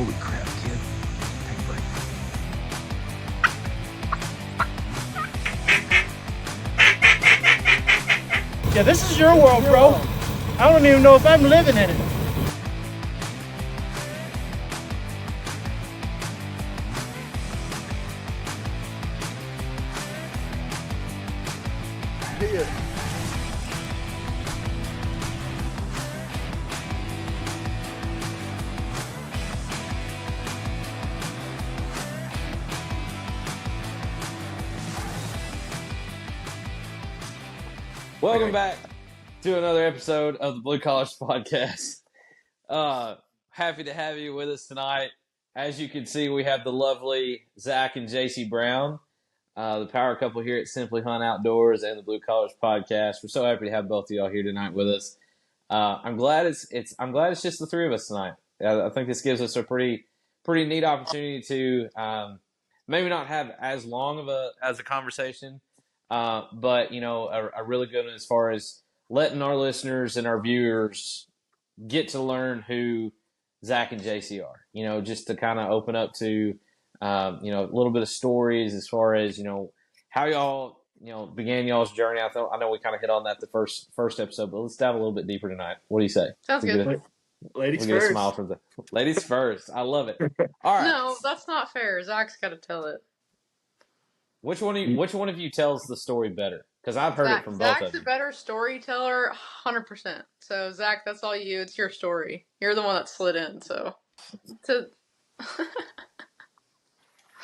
Holy crap, kid. Take a break. Yeah, this is your world, bro. I don't even know if I'm living in it. Welcome back to another episode of the Blue Collars podcast. Happy to have you with us tonight. As you can see, we have the lovely Zac and Jacie Brown, the power couple here at Simply Hunt Outdoors and the Blue Collars podcast. We're so happy to have both of y'all here tonight with us. I'm glad it's just the three of us tonight. I think this gives us a pretty neat opportunity to maybe not have as long of a conversation. But, a really good one as far as letting our listeners and our viewers get to learn who Zac and Jacie are, just to kind of open up to, a little bit of stories as far as, how y'all, began y'all's journey. I know we kind of hit on that the first episode, but let's dive a little bit deeper tonight. What do you say? Sounds good. Ladies we get first. a smile from the ladies first. I love it. All right. No, that's not fair. Zac's got to tell it. Which one of you tells the story better? Because I've heard it from both of you. Zac's a better storyteller, 100%. So, Zac, that's all you. It's your story. You're the one that slid in, so.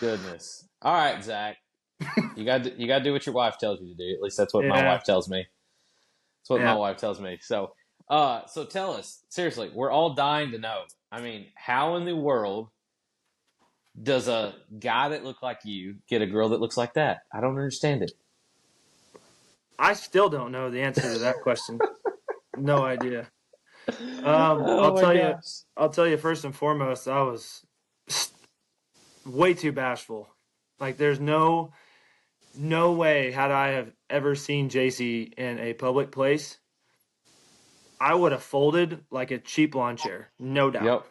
Goodness. All right, Zac. You got to do what your wife tells you to do. At least that's what my wife tells me. That's what my wife tells me. So tell us, seriously, we're all dying to know. I mean, how in the world does a guy that looks like you get a girl that looks like that? I don't understand it. I still don't know the answer to that question. No idea. I'll tell you first and foremost, I was way too bashful. Like, there's no way had I have ever seen Jacie in a public place, I would have folded like a cheap lawn chair, no doubt. Yep.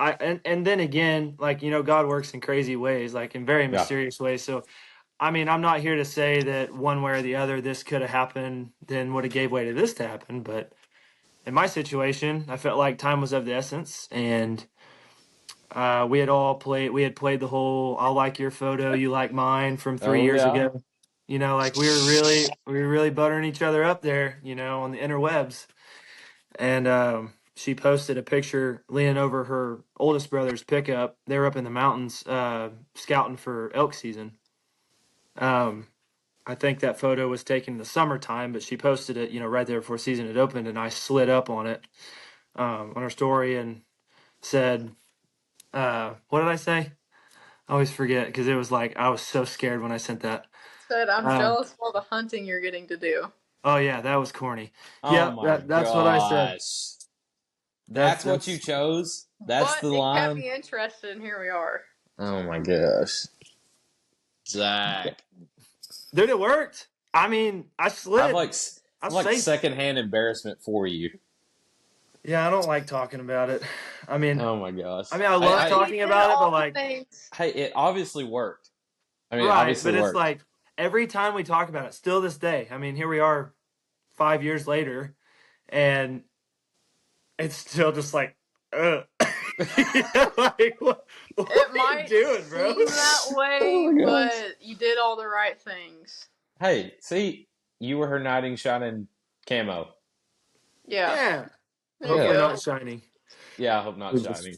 And then again, like, God works in crazy ways, like in very mysterious ways. So, I mean, I'm not here to say that one way or the other this could have happened, then would have gave way to this to happen. But in my situation, I felt like time was of the essence, and we had played the whole "I'll like your photo, you like mine" from 3 years ago. Like we were really buttering each other up there, on the interwebs. And she posted a picture leaning over her oldest brother's pickup. They were up in the mountains scouting for elk season. I think that photo was taken in the summertime, but she posted it, right there before season had opened, and I slid up on it on her story and said, what did I say? I always forget because it was like I was so scared when I sent that. Said, I'm jealous of all the hunting you're getting to do. Oh, yeah, that was corny. That's what I said. That's what you chose? That's the line? It kept me interested, and here we are. Oh, my gosh. Zac. Dude, it worked. I mean, I slid. I'm like secondhand embarrassment for you. Yeah, I don't like talking about it. I mean, oh my gosh. I mean, I love talking about it, but like, hey, it obviously worked. I mean, right, obviously but worked. It's like every time we talk about it, still this day. I mean, here we are, 5 years later, and it's still just like, like, what are you doing, bro? Seem that way, but you did all the right things. Hey, see, you were her knight in shining camo. Yeah. Hopefully not shiny. Yeah, I hope not shiny.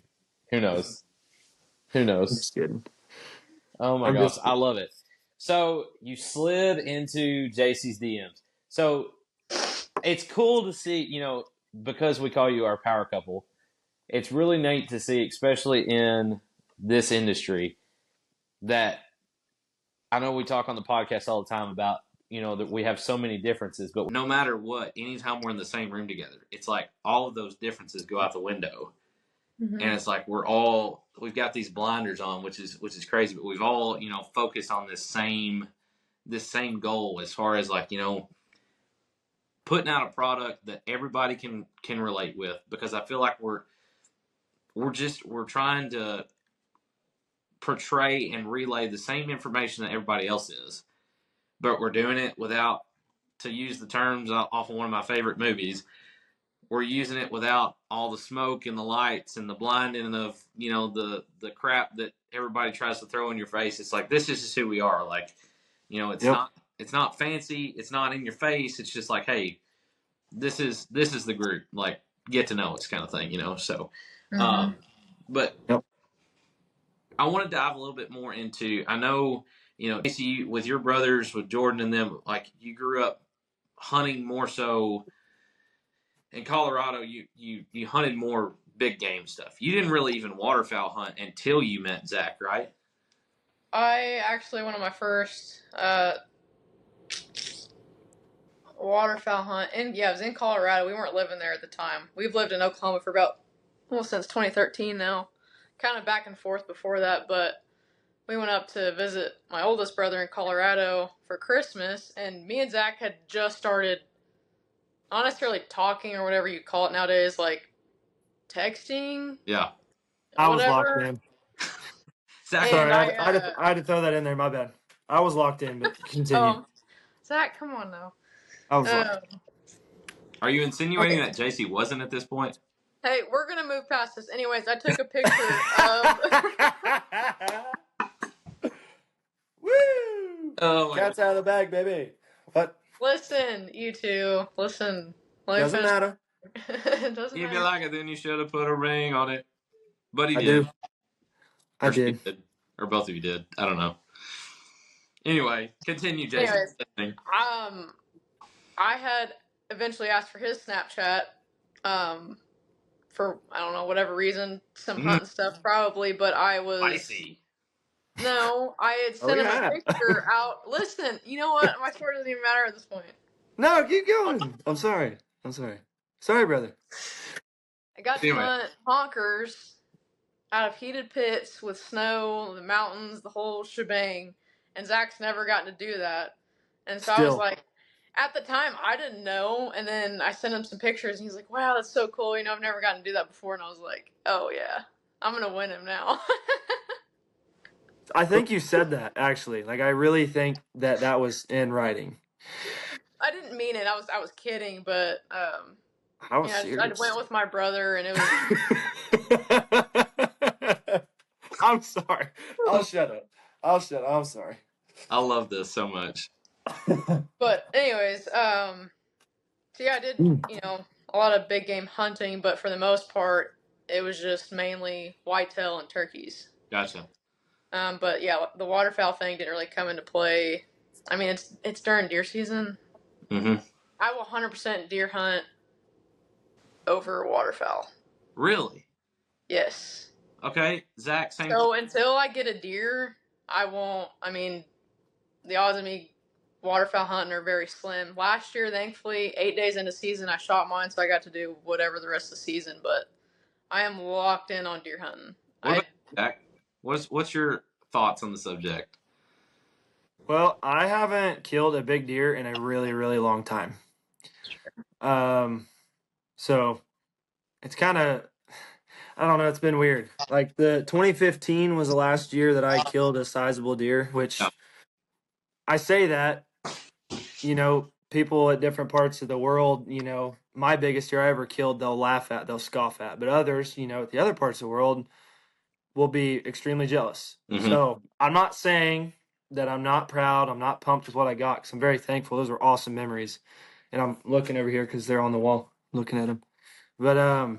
Who knows? Who knows? Just kidding. Oh my gosh, I love it. So you slid into Jacie's DMs. So it's cool to see, because we call you our power couple. It's really neat to see, especially in this industry, that I know we talk on the podcast all the time about, that we have so many differences, but no matter what, anytime we're in the same room together, it's like all of those differences go out the window. Mm-hmm. And it's like we've got these blinders on, which is crazy, but we've all, focused on this same goal as far as like, putting out a product that everybody can relate with, because I feel like we're trying to portray and relay the same information that everybody else is, but we're doing it without, to use the terms off of one of my favorite movies, we're using it without all the smoke and the lights and the blinding of, the crap that everybody tries to throw in your face. It's like, this is just who we are. Like, it's not fancy, it's not in your face. It's just like, hey, this is the group. Like, get to know us, kind of thing. So, but Yep. I want to dive a little bit more into. I know, Jacie, with your brothers, with Jordan and them, like, you grew up hunting more so in Colorado. You hunted more big game stuff. You didn't really even waterfowl hunt until you met Zac, right? I actually went on my first waterfowl hunt, and it was in Colorado. We weren't living there at the time. We've lived in Oklahoma for about since 2013 now, kind of back and forth before that, but we went up to visit my oldest brother in Colorado for Christmas, and me and Zac had just started, not necessarily talking or whatever you call it nowadays, like texting. Yeah. I was locked in. Zac, sorry, I had to throw that in there. My bad. I was locked in, but continue. Zac, come on now. I was locked. Are you insinuating that Jacie wasn't at this point? Hey, we're going to move past this. Anyways, I took a picture of... Woo! Oh, Cat's out of the bag, baby. What? Listen, you two. Listen. Doesn't matter. It doesn't If matter. you like it, then you should have put a ring on it. But he I did. do. I did. Or both of you did. I don't know. Anyway, continue, Jacie. Anyways, I had eventually asked for his Snapchat, for, I don't know, whatever reason, some hunting stuff probably, but I was... Spicy. No, I had sent him a picture out. Listen, you know what? My story doesn't even matter at this point. No, keep going. I'm sorry. Sorry, brother. I got to hunt honkers out of heated pits with snow, the mountains, the whole shebang, and Zac's never gotten to do that. And so I was like, at the time, I didn't know, and then I sent him some pictures, and he's like, wow, that's so cool, I've never gotten to do that before, and I was like, oh yeah, I'm gonna win him now. I think you said that, actually. Like, I really think that was in writing. I didn't mean it. I was kidding, but I was serious. I went with my brother, and it was... I'm sorry. I'll shut up. I'm sorry. I love this so much. But anyways, I did, a lot of big game hunting, but for the most part, it was just mainly whitetail and turkeys. Gotcha. But yeah, the waterfowl thing didn't really come into play. I mean, it's during deer season. Mm-hmm. I will 100% deer hunt over waterfowl. Really? Yes. Okay, Zac, same. So until I get a deer, I won't. I mean, the odds of me waterfowl hunting are very slim. Last year, thankfully, 8 days into season, I shot mine, so I got to do whatever the rest of the season. But I am locked in on deer hunting. Zac, what's your thoughts on the subject? Well, I haven't killed a big deer in a really, really long time. So it's kind of, I don't know, it's been weird. Like, the 2015 was the last year that I killed a sizable deer, which I say that, people at different parts of the world, my biggest deer I ever killed, they'll laugh at, they'll scoff at. But others, at the other parts of the world will be extremely jealous. Mm-hmm. So I'm not saying that I'm not proud, I'm not pumped with what I got, because I'm very thankful. Those were awesome memories. And I'm looking over here because they're on the wall, looking at them. But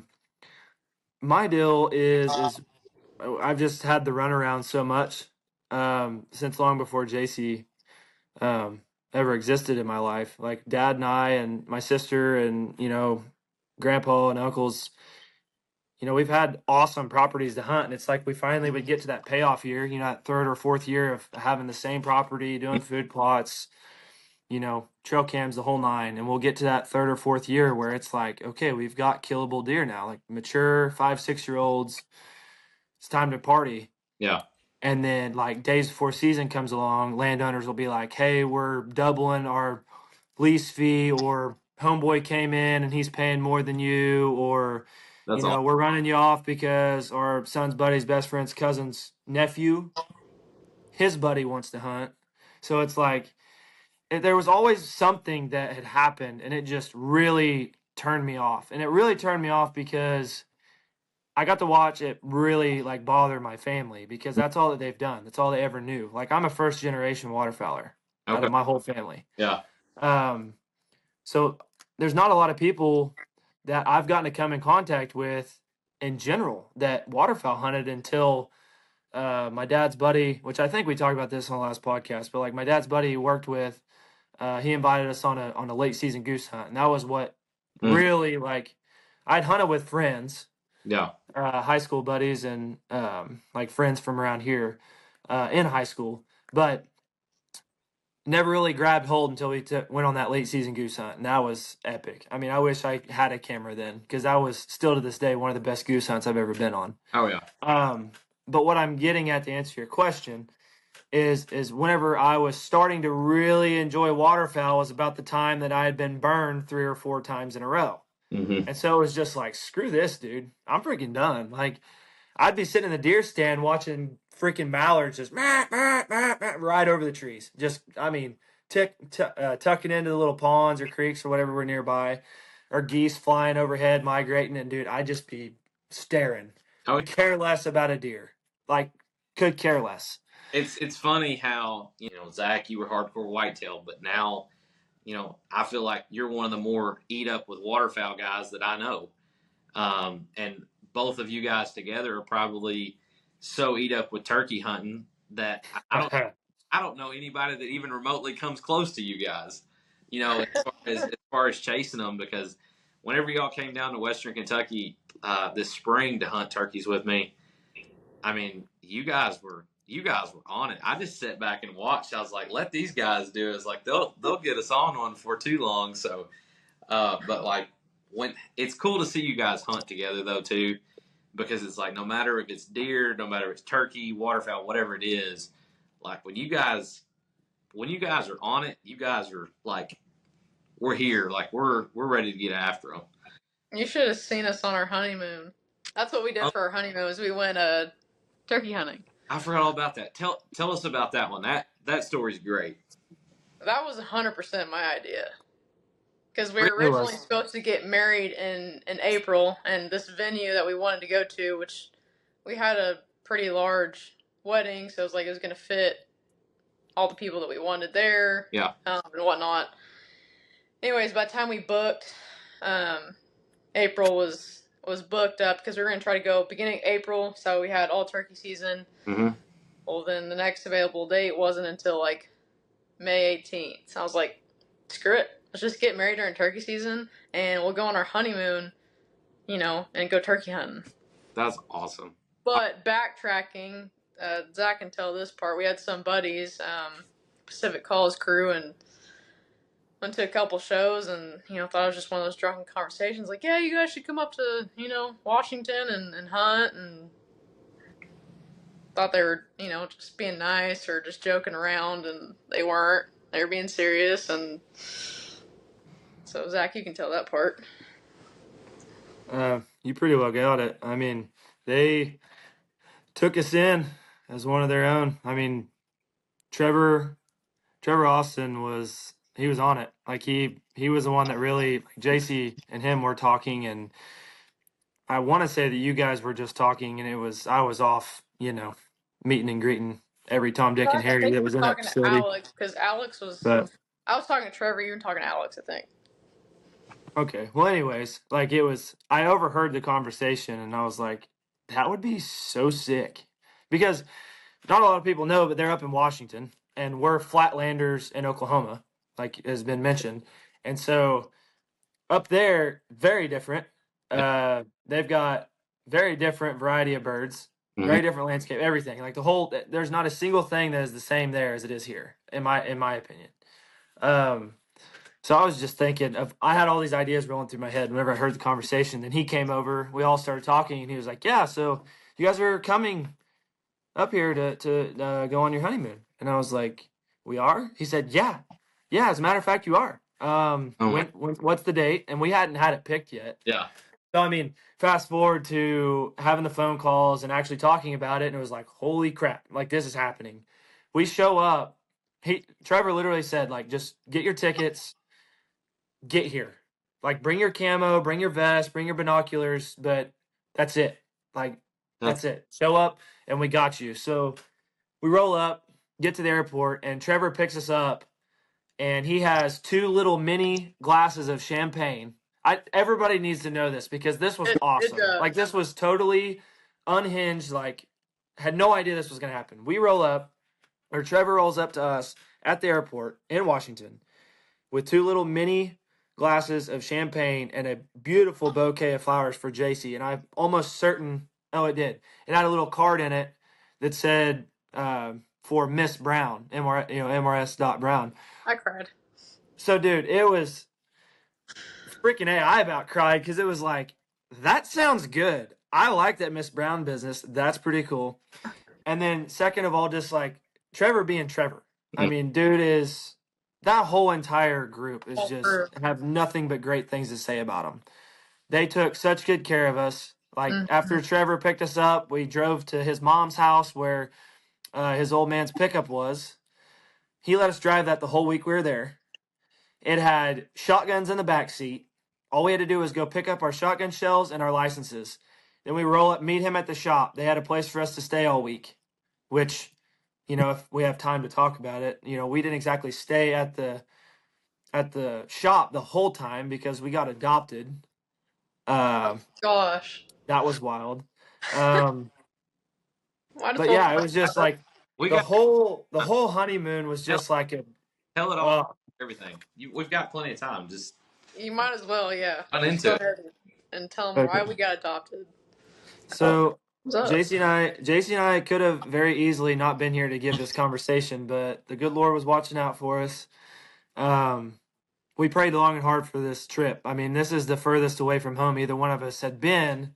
my deal is I've just had the runaround so much since long before Jacie ever existed in my life. Like, Dad and I and my sister and, Grandpa and uncles, we've had awesome properties to hunt. And it's like we finally would get to that payoff year, that third or fourth year of having the same property, doing food plots, trail cams, the whole nine. And we'll get to that third or fourth year where it's like, okay, we've got killable deer now, like mature 5-6-year-olds. It's time to party. Yeah. And then, like, days before season comes along, landowners will be like, hey, we're doubling our lease fee, or homeboy came in and he's paying more than you, or That's all. we're running you off because our son's buddy's best friend's cousin's nephew, his buddy wants to hunt. So it's like there was always something that had happened, and it just really turned me off. And it really turned me off because I got to watch it really like bother my family, because that's all that they've done. That's all they ever knew. Like, I'm a first generation waterfowler out Okay. of my whole family. Yeah. So there's not a lot of people that I've gotten to come in contact with in general that waterfowl hunted until my dad's buddy, which I think we talked about this on the last podcast, but like my dad's buddy he worked with, he invited us on a late season goose hunt, and that was what really, like, I'd hunted with friends, Yeah. high school buddies, and like friends from around here in high school, but never really grabbed hold until we went on that late season goose hunt, and that was epic. I mean, I wish I had a camera then, because that was still to this day one of the best goose hunts I've ever been on. Oh yeah. But what I'm getting at, to answer your question, is whenever I was starting to really enjoy waterfowl was about the time that I had been burned 3 or 4 times in a row. Mm-hmm. And so it was just like, screw this, dude. I'm freaking done. Like, I'd be sitting in the deer stand watching freaking mallards just right over the trees. Just, I mean, tucking into the little ponds or creeks or whatever were nearby, or geese flying overhead, migrating. And, dude, I'd just be staring. Oh, Could care less about a deer. Like, could care less. It's funny how, Zach, you were hardcore whitetail, but now, I feel like you're one of the more eat up with waterfowl guys that I know. And both of you guys together are probably so eat up with turkey hunting that I don't know anybody that even remotely comes close to you guys, as far as chasing them, because whenever y'all came down to Western Kentucky this spring to hunt turkeys with me, I mean, you guys were on it. I just sat back and watched. I was like, let these guys do it. It's like they'll get us on one for too long. So, but like, when it's cool to see you guys hunt together though too, because it's like, no matter if it's deer, no matter if it's turkey, waterfowl, whatever it is, like when you guys are on it, you guys are like, we're here, like we're ready to get after them. You should have seen us on our honeymoon. That's what we did for our honeymoon. Was we went turkey hunting. I forgot all about that. Tell us about that one. That story's great. That was 100% my idea. Because we were originally supposed to get married in April, and this venue that we wanted to go to, which we had a pretty large wedding, so it was like it was going to fit all the people that we wanted there, yeah, and whatnot. Anyways, by the time we booked, April was booked up because we were going to try to go beginning of April, so we had all turkey season. Mm-hmm. Well, then the next available date wasn't until like May 18th. So I was like, screw it. Let's just get married during turkey season, and we'll go on our honeymoon, and go turkey hunting. That's awesome. But backtracking, Zach can tell this part. We had some buddies, Pacific Calls crew, and went to a couple shows, and thought it was just one of those drunken conversations. Like, yeah, you guys should come up to Washington and hunt, and thought they were just being nice or just joking around, and they weren't. They were being serious, and so Zach, you can tell that part. You pretty well got it. I mean, they took us in as one of their own. I mean, Trevor Austin was on it. Like he was the one that really, like, Jacie and him were talking, and I want to say that you guys were just talking, and I was off, meeting and greeting every Tom, Dick, and Harry that was in that facility. Because Alex was. But I was talking to Trevor. You were talking to Alex, I think. Okay. Well, anyways, like I overheard the conversation, and I was like, that would be so sick, because not a lot of people know, but they're up in Washington, and we're flatlanders in Oklahoma, like has been mentioned. And so up there, very different. They've got very different variety of birds, very different landscape, everything. Like there's not a single thing that is the same there as it is here, in my opinion. So I was just thinking I had all these ideas rolling through my head whenever I heard the conversation. Then he came over, we all started talking, and he was like, yeah, so you guys are coming up here to go on your honeymoon. And I was like, we are? He said, yeah, as a matter of fact, you are. What's the date? And we hadn't had it picked yet. Yeah. So, I mean, fast forward to having the phone calls and actually talking about it, and it was like, holy crap, like this is happening. We show up. Trevor literally said, like, just get your tickets, get here. Like, bring your camo, bring your vest, bring your binoculars, but that's it. Like, that's it. Show up, and we got you. So we roll up, get to the airport, and Trevor picks us up, and he has 2 little mini glasses of champagne. Everybody needs to know this because this was awesome. Like, this was totally unhinged. Like, had no idea this was going to happen. We roll up, or Trevor rolls up to us at the airport in Washington with 2 little mini glasses of champagne and a beautiful bouquet of flowers for Jacie. And I'm almost certain, it did. It had a little card in it that said for Miss Brown, MRS.Brown. I cried. So, dude, it was freaking A. I about cried because it was like, that sounds good. I like that Miss Brown business. That's pretty cool. And then second of all, just like Trevor being Trevor. I mean, dude that whole entire group is just have nothing but great things to say about them. They took such good care of us. Like after Trevor picked us up, we drove to his mom's house where his old man's pickup was. He let us drive that the whole week we were there. It had shotguns in the back seat. All we had to do was go pick up our shotgun shells and our licenses. Then we roll up, meet him at the shop. They had a place for us to stay all week, which, if we have time to talk about it, we didn't exactly stay at the shop the whole time because we got adopted. Gosh. That was wild. It was just like the whole honeymoon was just like a tell it all. Everything. We've got plenty of time. Just you might as well, yeah. Run into it and tell them why we got adopted. So Jacie and I could have very easily not been here to give this conversation, but the good Lord was watching out for us. We prayed long and hard for this trip. I mean, this is the furthest away from home either one of us had been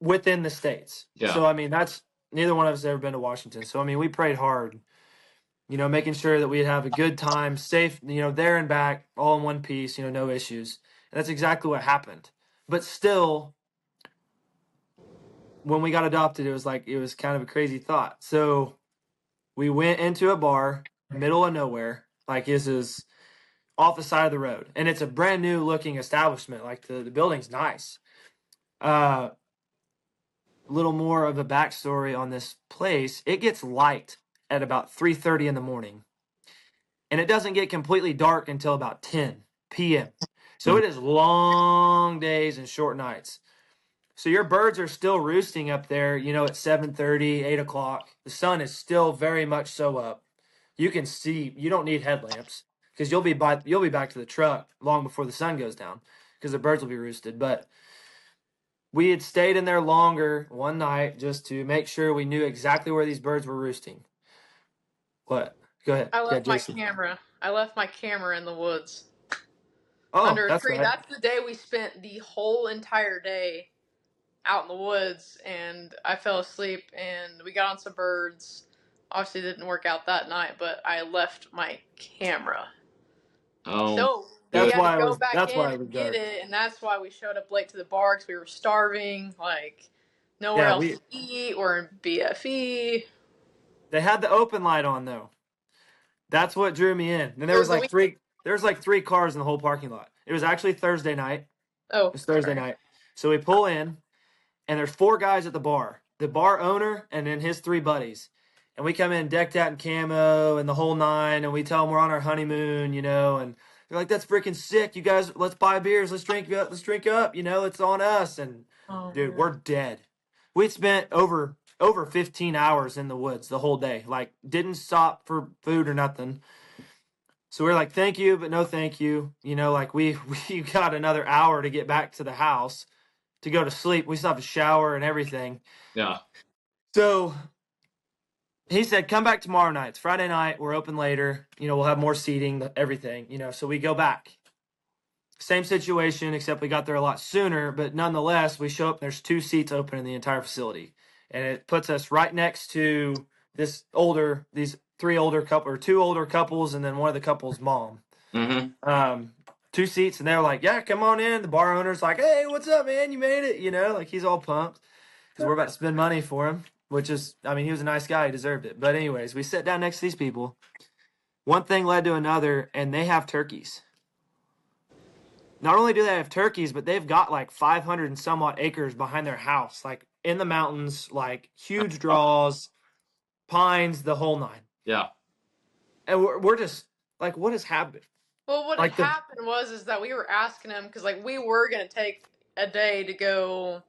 within the States. Yeah. So, I mean, neither one of us has ever been to Washington. So, I mean, we prayed hard, making sure that we'd have a good time, safe, there and back, all in one piece, no issues. And that's exactly what happened. But still, when we got adopted, it was kind of a crazy thought. So we went into a bar, middle of nowhere, like this is off the side of the road. And it's a brand new looking establishment. Like the building's nice. Little more of a backstory on this place. It gets light at about 3:30 in the morning. And it doesn't get completely dark until about 10 p.m. So it is long days and short nights. So your birds are still roosting up there, at 7:30, 8 o'clock. The sun is still very much so up. You can see, you don't need headlamps because you'll be back to the truck long before the sun goes down because the birds will be roosted. But we had stayed in there longer one night just to make sure we knew exactly where these birds were roosting. What? Go ahead. I left my camera. I left my camera in the woods. Oh, under a tree. Right. That's the day we spent the whole entire day out in the woods, and I fell asleep, and we got on some birds. Obviously, it didn't work out that night, but I left my camera. Oh, so that's we why had to go back in and get dark. it, and that's why we showed up late to the bar because we were starving, like nowhere else to eat. We're in BFE. They had the open light on though. That's what drew me in. And there was like three cars in the whole parking lot. It was actually Thursday night. Oh, it was Thursday night. So we pull in, and there's 4 guys at the bar. The bar owner and then his 3 buddies. And we come in decked out in camo and the whole 9, and we tell them we're on our honeymoon, and they're like, "That's freaking sick, you guys. Let's buy beers. Let's drink up. It's on us." And dude, we're dead. We spent over 15 hours in the woods the whole day. Like, didn't stop for food or nothing. So we're like, thank you, but no thank you. Like we got another hour to get back to the house to go to sleep. We still have a shower and everything. Yeah. So he said, come back tomorrow night. It's Friday night. We're open later. We'll have more seating, everything. So we go back. Same situation, except we got there a lot sooner. But nonetheless, we show up. There's 2 seats open in the entire facility. And it puts us right next to these 2 older couples, and then one of the couple's mom. Mm-hmm. 2 seats, and they were like, "Yeah, come on in." The bar owner's like, "Hey, what's up, man? You made it." Like he's all pumped because we're about to spend money for him. Which is, I mean, he was a nice guy. He deserved it. But anyways, we sit down next to these people. One thing led to another, and they have turkeys. Not only do they have turkeys, but they've got like 500 and some odd acres behind their house, like in the mountains, like huge draws, pines, the whole nine. Yeah. And we're just like, what has happened? Well, what Like had happened was that we were asking him because like we were gonna take a day to go,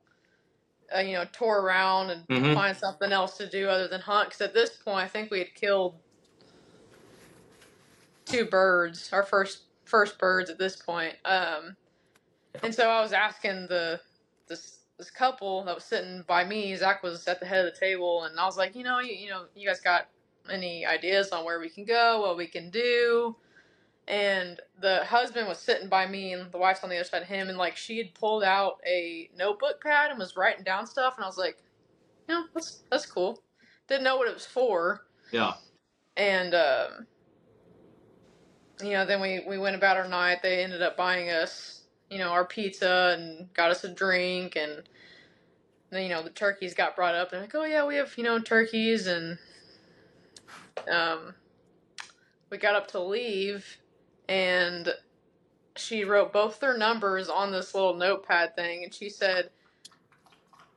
tour around and find something else to do other than hunt. Because at this point, I think we had killed 2 birds, our first birds at this point. And so I was asking this couple that was sitting by me. Zach was at the head of the table, and I was like, you guys got any ideas on where we can go, what we can do? And the husband was sitting by me, and the wife's on the other side of him, and like she had pulled out a notebook pad and was writing down stuff, and I was like, that's cool. Didn't know what it was for. Yeah. And then we went about our night. They ended up buying us, our pizza and got us a drink, and then the turkeys got brought up. They're like, oh yeah, we have turkeys, and we got up to leave, and she wrote both their numbers on this little notepad thing, and she said,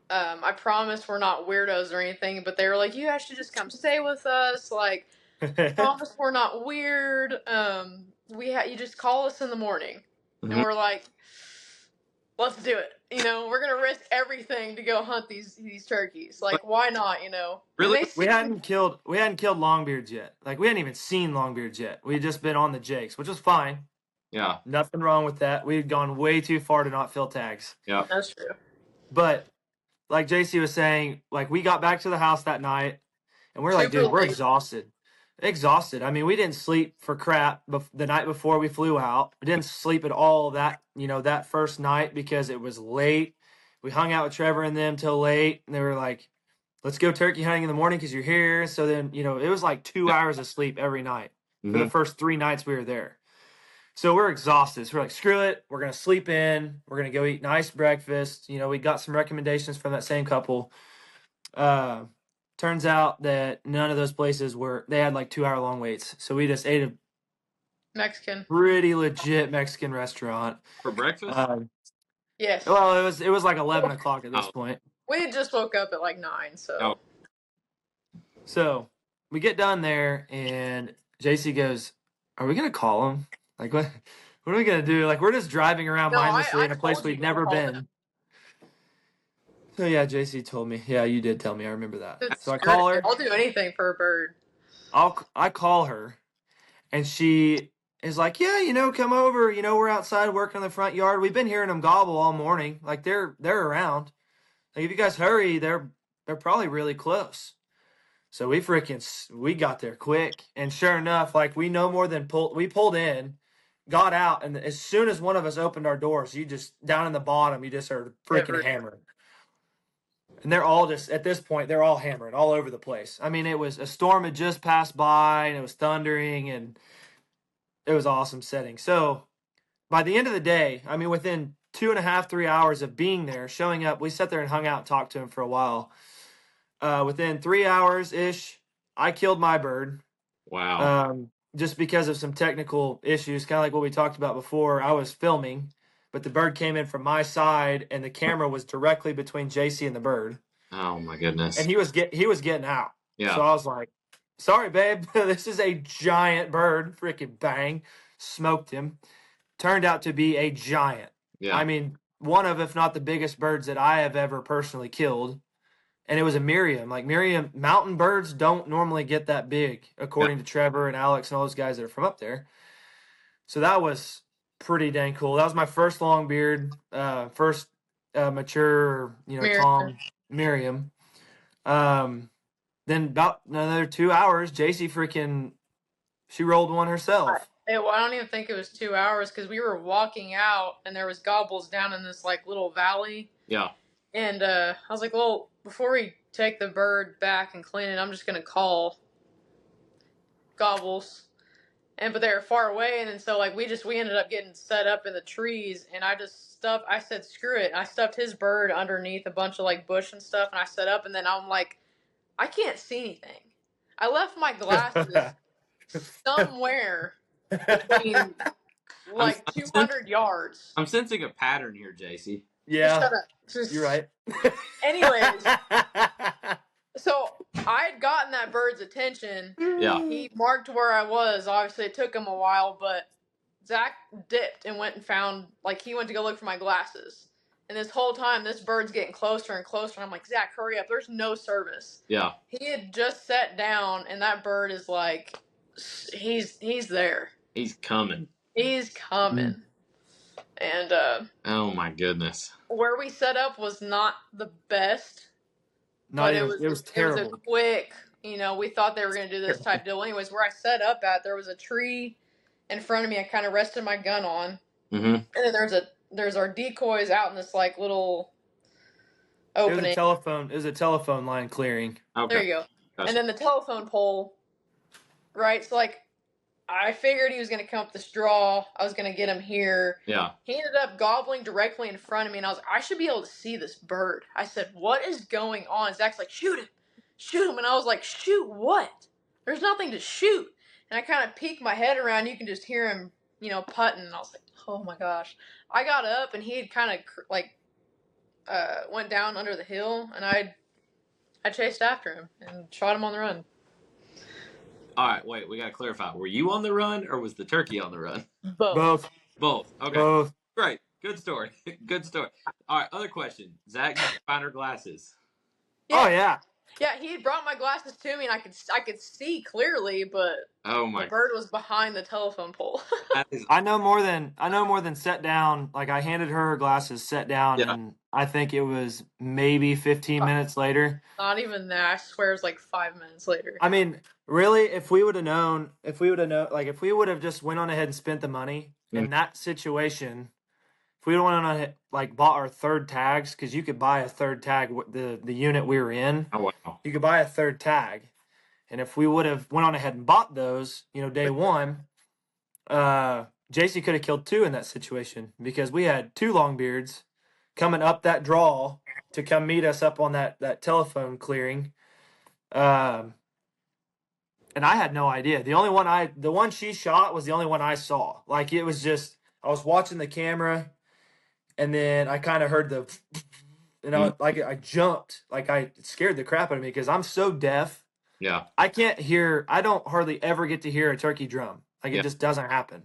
I promise we're not weirdos or anything, but they were like, you guys should just come stay with us, like, promise we're not weird, you just call us in the morning. And we're like, let's do it. We're gonna risk everything to go hunt these turkeys. Like, why not? Really? we hadn't killed longbeards yet. Like we hadn't even seen longbeards yet. We had just been on the jakes, which was fine. Yeah. Nothing wrong with that. We had gone way too far to not fill tags. Yeah. That's true. But like Jacie was saying, like we got back to the house that night, and we're like, dude, we're exhausted. I mean, we didn't sleep for crap the night before we flew out. We didn't sleep at all that first night because it was late. We hung out with Trevor and them till late, and they were like, let's go turkey hunting in the morning because you're here. So then, it was like 2 hours of sleep every night for the first 3 nights we were there. So we're exhausted. So we're like, screw it. We're going to sleep in. We're going to go eat nice breakfast. We got some recommendations from that same couple. Turns out that none of those places they had like 2-hour long waits. So we just ate a Mexican, pretty legit Mexican restaurant for breakfast. Yes. Well, it was like 11 o'clock at this point. We had just woke up at like 9, so. Oh. So we get done there, and Jacie goes, "Are we gonna call him? Like what? What are we gonna do? Like we're just driving around mindlessly in a place we've never been." So yeah, Jacie told me. Yeah, you did tell me. I remember that. So I call her. I'll do anything for a bird. I call her, and she is like, "Yeah, come over. We're outside working in the front yard. We've been hearing them gobble all morning. Like they're around. Like if you guys hurry, they're probably really close." So we got there quick, and sure enough, like we no more than we pulled in, got out, and as soon as one of us opened our doors, you just down in the bottom, you just heard freaking hammering. And they're all just, at this point, they're all hammering all over the place. I mean, a storm had just passed by, and it was thundering, and it was awesome setting. So by the end of the day, I mean, within 2.5, 3 hours of being there, showing up, we sat there and hung out and talked to him for a while. Within 3 hours-ish, I killed my bird. Wow. Just because of some technical issues, kind of like what we talked about before. I was filming, but the bird came in from my side, and the camera was directly between Jacie and the bird. Oh my goodness! And he was getting out. Yeah. So I was like, "Sorry, babe. This is a giant bird." Freaking bang, smoked him. Turned out to be a giant. Yeah. I mean, one of, if not the biggest birds that I have ever personally killed. And it was a Miriam. Like mountain birds don't normally get that big, according to Trevor and Alex and all those guys that are from up there. So that was pretty dang cool. That was my first longbeard, first mature, Tom Miriam. Then about another 2 hours, Jacie she rolled one herself. I don't even think it was 2 hours because we were walking out and there was gobbles down in this like little valley. Yeah. And I was like, well, before we take the bird back and clean it, I'm just going to call gobbles. but they were far away, and then so like we ended up getting set up in the trees, and I said screw it, and I stuffed his bird underneath a bunch of like bush and stuff, and I set up, and then I'm like, I can't see anything. I left my glasses somewhere between like 200 yards. I'm sensing a pattern here, Jacie. Yeah, shut up. You're right. Anyways, so I had gotten that bird's attention. Yeah. He marked where I was. Obviously, it took him a while, but Zac dipped and went and found, like, he went to go look for my glasses. And this whole time, this bird's getting closer and closer. And I'm like, Zac, hurry up. There's no service. Yeah. He had just sat down, and that bird is like, he's there. He's coming. He's coming. And, oh my goodness. Where we set up was not the best. But it was terrible. It was a quick, we thought they were going to do this type deal. Anyways, where I set up at, there was a tree in front of me. I kind of rested my gun on. Mm-hmm. And then there's our decoys out in this like little opening. It was a telephone line clearing. Okay. There you go. Gotcha. And then the telephone pole, right? So like, I figured he was going to come up this draw. I was going to get him here. Yeah. He ended up gobbling directly in front of me, and I was like, I should be able to see this bird. I said, what is going on? Zac's like, shoot him. Shoot him. And I was like, shoot what? There's nothing to shoot. And I kind of peeked my head around. You can just hear him, putting. And I was like, oh my gosh. I got up, and he had kind of went down under the hill, and I chased after him and shot him on the run. All right, wait, we got to clarify. Were you on the run, or was the turkey on the run? Both. Okay. Both. Great. Good story. Good story. All right, other question. Zac, did you find her glasses? Yeah. Oh, yeah. Yeah, he had brought my glasses to me, and I could see clearly, but the bird was behind the telephone pole. I know more than set down. Like, I handed her glasses, set down, and I think it was maybe 15 minutes later. Not even that. I swear it was like 5 minutes later. I mean, really, if we would have just went on ahead and spent the money in that situation, if we would have went on ahead, like, bought our third tags, because you could buy a third tag, the unit we were in. Oh, wow. You could buy a third tag. And if we would have went on ahead and bought those, day one, Jacie could have killed two in that situation, because we had two Longbeards coming up that draw to come meet us up on that telephone clearing. And I had no idea. The one she shot was the only one I saw. Like, it was just, I was watching the camera, and then I kind of heard and I jumped. Like, it scared the crap out of me, because I'm so deaf. Yeah. I don't hardly ever get to hear a turkey drum. Like, it just doesn't happen.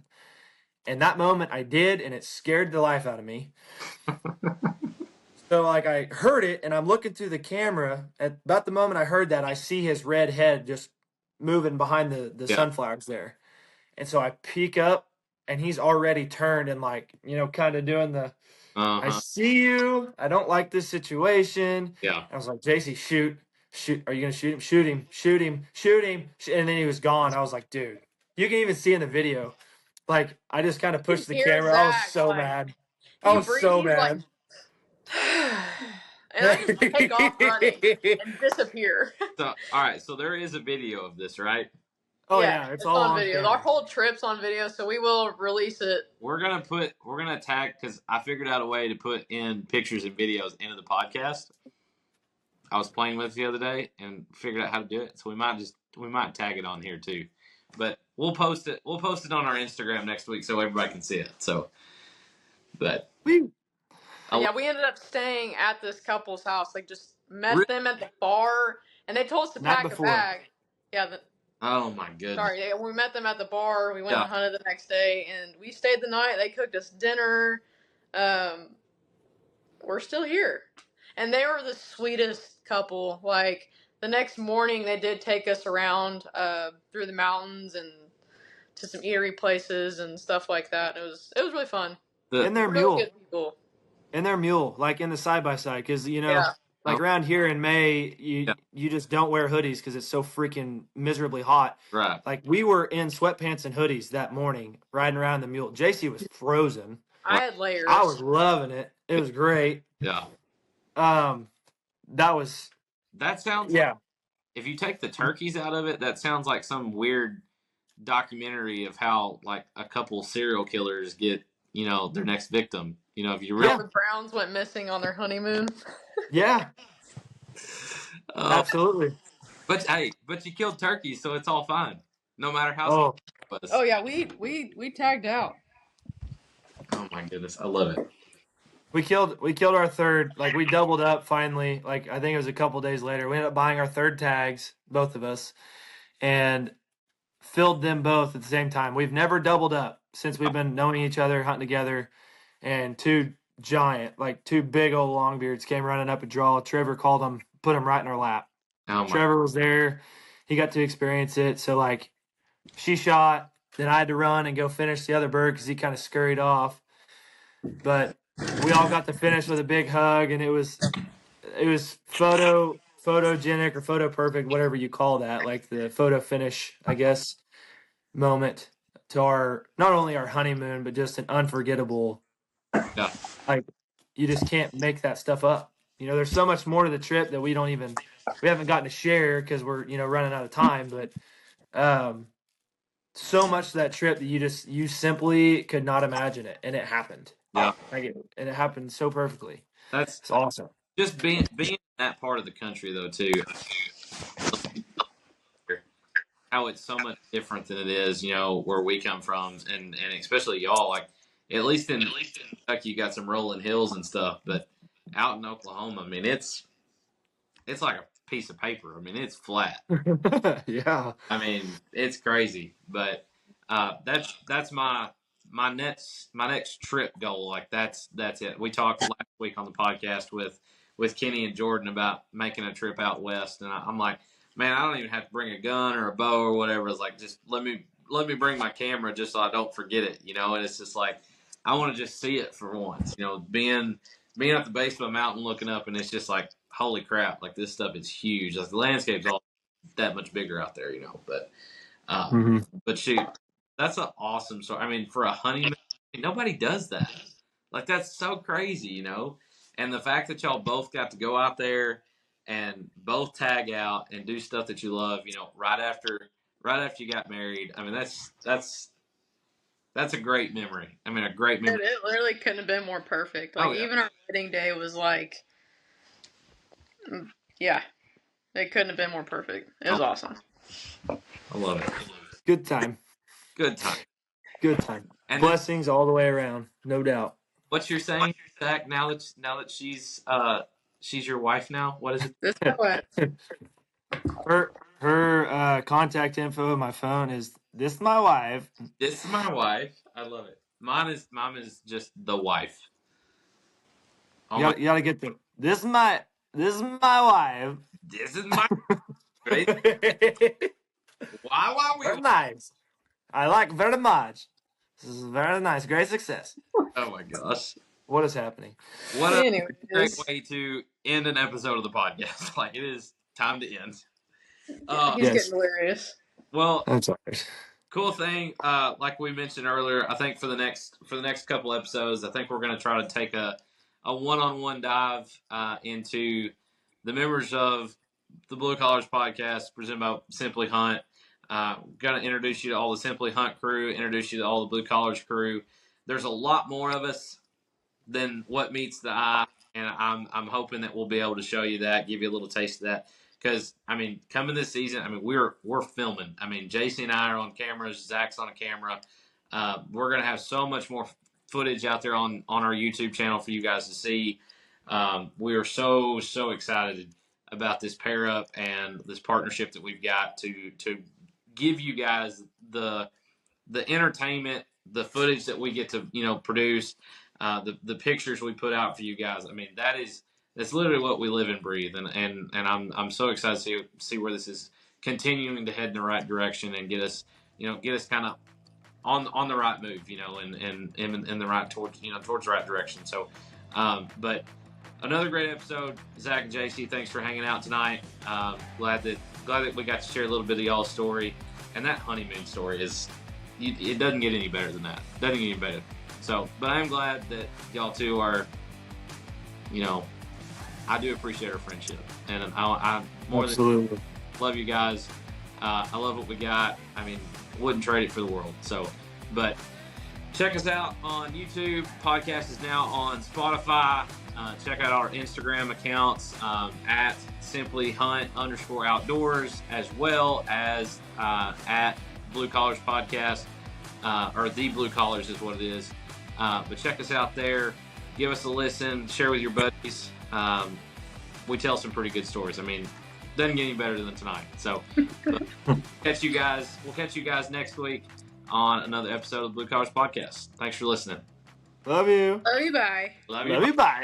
And that moment I did, and it scared the life out of me. So, like, I heard it, and I'm looking through the camera. At about the moment I heard that, I see his red head just moving behind the sunflowers there. And so I peek up, and he's already turned and, like, kind of doing the, I see you. I don't like this situation. Yeah. I was like, Jacie, shoot. Are you going to shoot him? Shoot him. Shoot him. Shoot him. And then he was gone. I was like, dude, you can even see in the video. Like, I just kind of pushed the camera. I was so mad. I was so mad. Like, and I just take off running and disappear. So, all right. So there is a video of this, right? Oh yeah, it's all on video. camera. Our whole trip's on video, so we will release it. We're gonna tag, because I figured out a way to put in pictures and videos into the podcast. I was playing with it the other day and figured out how to do it, so we might tag it on here too. But we'll post it. We'll post it on our Instagram next week so everybody can see it. So, but yeah, we ended up staying at this couple's house. Like, just met them at the bar, and they told us to pack a bag. Yeah. Oh my goodness. Sorry, we met them at the bar. We went and hunted the next day, and we stayed the night. They cooked us dinner. We're still here, and they were the sweetest couple. Like, the next morning, they did take us around through the mountains and to some eatery places and stuff like that. It was really fun. And their really mule. good people. And their mule, like in the side by side, because like around here in May, you just don't wear hoodies because it's so freaking miserably hot. Right. Like, we were in sweatpants and hoodies that morning, riding around the mule. Jacie was frozen. I had layers. I was loving it. It was great. Yeah. That sounds like, if you take the turkeys out of it, that sounds like some weird documentary of how like a couple serial killers get, their next victim. If you How really, the Browns went missing on their honeymoon. Yeah, oh, absolutely. but you killed turkeys, so it's all fine, no matter how small Oh, it was. Oh yeah, we tagged out. Oh my goodness, I love it. we killed our third. Like we doubled up finally. Like I think it was a couple days later. We ended up buying our third tags, both of us, and filled them both at the same time. We've never doubled up since we've been knowing each other, hunting together. And two big old longbeards came running up a draw. Trevor called them, put them right in our lap. Oh my, Trevor was there. He got to experience it. So like, she shot. Then I had to run and go finish the other bird because he kind of scurried off. But we all got to finish with a big hug, and it was photogenic or photo perfect, whatever you call that, like the photo finish, I guess, moment to our not only our honeymoon, but just an unforgettable. yeah, Like you just can't make that stuff up. There's so much more to the trip that we haven't gotten to share because we're running out of time. But so much to that trip that you simply could not imagine it, and it happened. yeah. And it happened so perfectly. That's It's awesome. just being in that part of the country though too. How it's so much different than it is, where we come from, and especially y'all. Like at least in Kentucky, you got some rolling hills and stuff, but out in Oklahoma, I mean, it's like a piece of paper. I mean, it's flat. Yeah. I mean, it's crazy. But that's my next trip goal. Like that's it. We talked last week on the podcast with Kenny and Jordan about making a trip out west, and I'm like, man, I don't even have to bring a gun or a bow or whatever. It's like just let me bring my camera just so I don't forget it. And it's just like I want to just see it for once. Being at the base of a mountain looking up, and it's just like, holy crap! Like this stuff is huge. Like the landscape's all that much bigger out there. But Mm-hmm. but shoot, that's an awesome story. I mean, for a honeymoon, nobody does that. Like that's so crazy. And the fact that y'all both got to go out there and both tag out and do stuff that you love, right after you got married. I mean, that's a great memory. I mean, a great memory. It literally couldn't have been more perfect. Like even our wedding day was like, yeah, it couldn't have been more perfect. It was awesome. I love it. Good time. Good time. Good time. And blessings all the way around, no doubt. What you're saying, Zach? Now that she's your wife now. What is it? This is what Her contact info on my phone is this is my wife. This is my wife. I love it. Mine is just the wife. You gotta get the this is my wife. This is my right? Why we very nice. I like very much. This is very nice. Great success. Oh my gosh. What is happening? What a great way to end an episode of the podcast. Like it is time to end. he's getting delirious. Well, I'm sorry. Cool thing, like we mentioned earlier, I think for the next couple episodes, I think we're going to try to take a one-on-one dive into the members of the Blue Collars podcast presented by Simply Hunt. Going to introduce you to all the Simply Hunt crew, introduce you to all the Blue Collars crew. There's a lot more of us than what meets the eye, and I'm hoping that we'll be able to show you that, give you a little taste of that. Because, I mean, coming this season, I mean, we're filming. I mean, Jacie and I are on cameras. Zach's on a camera. We're going to have so much more footage out there on our YouTube channel for you guys to see. We are so excited about this pair up and this partnership that we've got to give you guys the entertainment, the footage that we get to produce, the pictures we put out for you guys. I mean, that's literally what we live and breathe, and I'm so excited to see where this is continuing to head in the right direction and get us kind of on the right move, and in the right towards the right direction. So, but another great episode, Zac and Jacie. Thanks for hanging out tonight. Glad that we got to share a little bit of y'all's story, and that honeymoon story it doesn't get any better than that. Doesn't get any better. So, but I'm glad that y'all two are, I do appreciate our friendship, and I more absolutely than love you guys. I love what we got. I mean, wouldn't trade it for the world. So, but check us out on YouTube. Podcast is now on Spotify. Check out our Instagram accounts at simplyhunt_outdoors, as well as at Blue Collars Podcast, or The Blue Collars is what it is. But check us out there. Give us a listen. Share with your buddies. We tell some pretty good stories. I mean, doesn't get any better than tonight. So, we'll catch you guys next week on another episode of the Blue Collars Podcast. Thanks for listening. Love you. Love you, bye. Love you. Love you. Bye.